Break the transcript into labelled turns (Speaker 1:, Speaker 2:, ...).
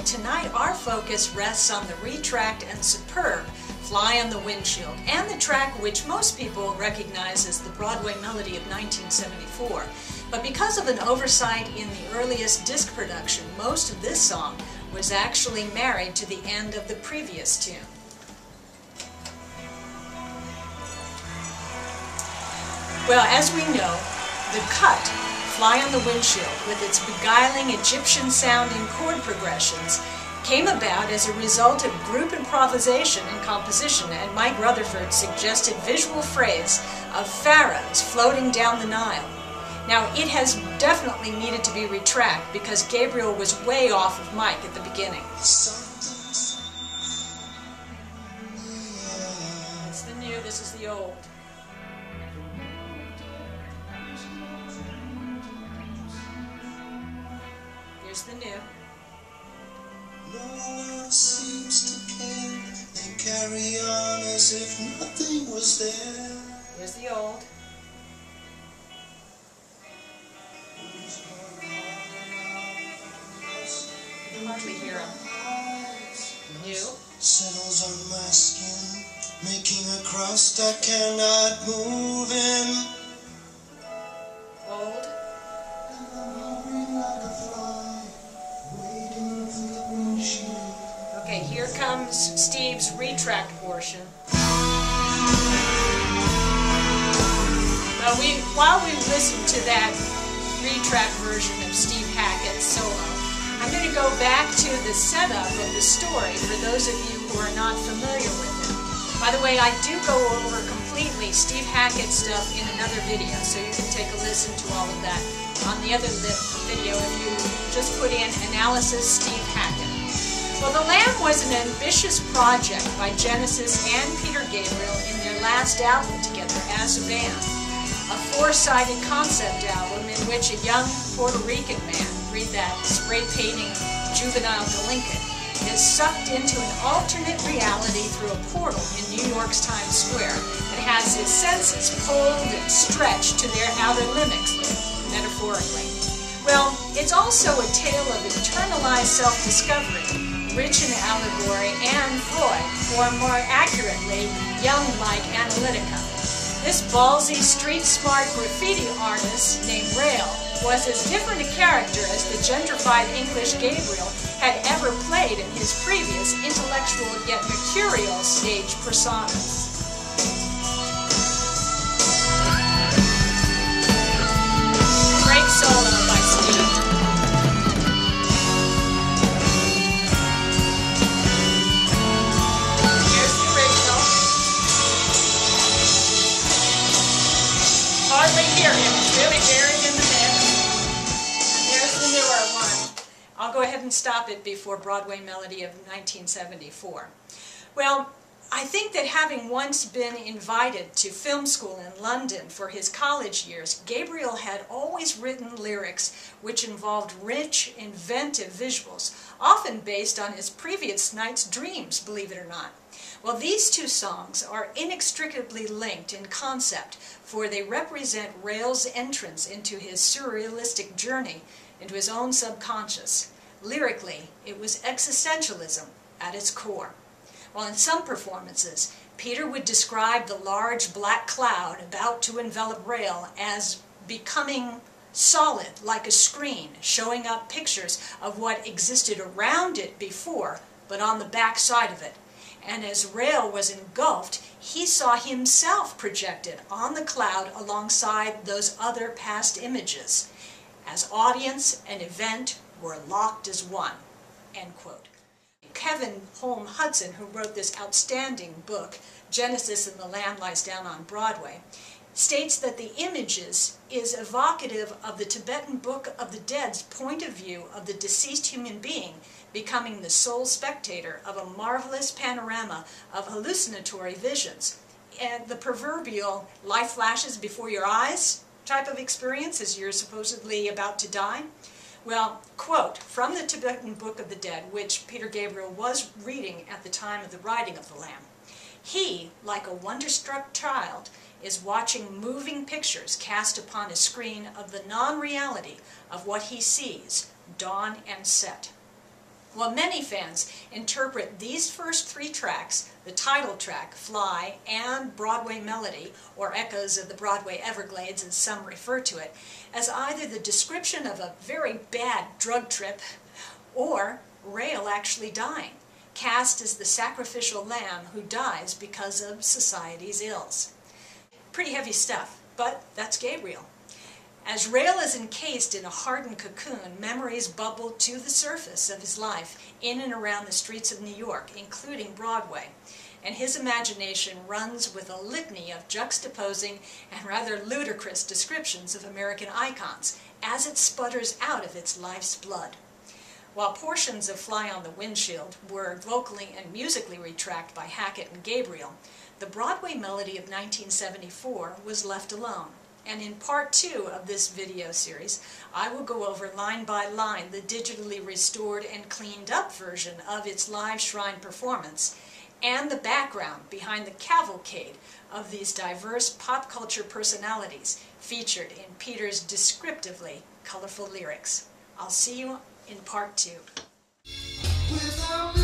Speaker 1: Well, tonight our focus rests on the retracked and superb Fly on the Windshield, and the track which most people recognize as the Broadway melody of 1974. But because of an oversight in the earliest disc production, most of this song was actually married to the end of the previous tune. Well, as we know, the cut, Fly on the Windshield, with its beguiling Egyptian-sounding chord progressions, came about as a result of group improvisation and composition, and Mike Rutherford's suggested visual phrase of pharaohs floating down the Nile. Now, it has definitely needed to be retracked because Gabriel was way off of Mike at the beginning. That's the new, this is the old. Here's the new.
Speaker 2: No one seems to care. They carry on as if nothing was there.
Speaker 1: Here's the old. You can hardly hear them. New.
Speaker 2: Settles on my skin, making a crust I cannot move in.
Speaker 1: Old. Okay, here comes Steve's retract portion. While we listen to that retract version of Steve Hackett's solo, I'm going to go back to the setup of the story for those of you who are not familiar with it. By the way, I do go over completely Steve Hackett's stuff in another video, so you can take a listen to all of that on the other video if you just put in analysis Steve Hackett. Well, The Lamb was an ambitious project by Genesis and Peter Gabriel in their last album together as a band. A four-sided concept album in which a young Puerto Rican man, read that, spray painting juvenile delinquent, is sucked into an alternate reality through a portal in New York's Times Square and has his senses pulled and stretched to their outer limits, metaphorically. Well, it's also a tale of internalized self-discovery, rich in allegory and Freud, or more accurately, Jung-like analytica. This ballsy, street-smart graffiti artist named Rail was as different a character as the gentrified English Gabriel had ever played in his previous intellectual yet mercurial stage personas. Great solo by Steve. Hardly hear him. It's really buried in the mix. Here's the newer one. I'll go ahead and stop it before Broadway Melody of 1974. Well, I think that having once been invited to film school in London for his college years, Gabriel had always written lyrics which involved rich, inventive visuals, often based on his previous night's dreams, believe it or not. Well, these two songs are inextricably linked in concept, for they represent Rail's entrance into his surrealistic journey into his own subconscious. Lyrically, it was existentialism at its core. While in some performances, Peter would describe the large black cloud about to envelop Rail as becoming solid like a screen, showing up pictures of what existed around it before, but on the back side of it. And as Rail was engulfed, he saw himself projected on the cloud alongside those other past images, as audience and event were locked as one. End quote. Kevin Holm Hudson, who wrote this outstanding book, Genesis and the Lamb Lies Down on Broadway, states that the images is evocative of the Tibetan Book of the Dead's point of view of the deceased human being becoming the sole spectator of a marvelous panorama of hallucinatory visions. And the proverbial life flashes before your eyes type of experience as you're supposedly about to die. Well, quote, from the Tibetan Book of the Dead, which Peter Gabriel was reading at the time of the writing of The Lamb, he, like a wonderstruck child, is watching moving pictures cast upon a screen of the non-reality of what he sees, dawn and set. Well, many fans interpret these first 3 tracks, the title track, Fly, and Broadway Melody, or Echoes of the Broadway Everglades as some refer to it, as either the description of a very bad drug trip or Rael actually dying, cast as the sacrificial lamb who dies because of society's ills. Pretty heavy stuff, but that's Gabriel. As Rael is encased in a hardened cocoon, memories bubble to the surface of his life in and around the streets of New York, including Broadway, and his imagination runs with a litany of juxtaposing and rather ludicrous descriptions of American icons as it sputters out of its life's blood. While portions of Fly on the Windshield were vocally and musically retracked by Hackett and Gabriel, the Broadway Melody of 1974 was left alone. And in part 2 of this video series, I will go over line by line the digitally restored and cleaned up version of its live Shrine performance and the background behind the cavalcade of these diverse pop culture personalities featured in Peter's descriptively colorful lyrics. I'll see you in part 2.
Speaker 2: Without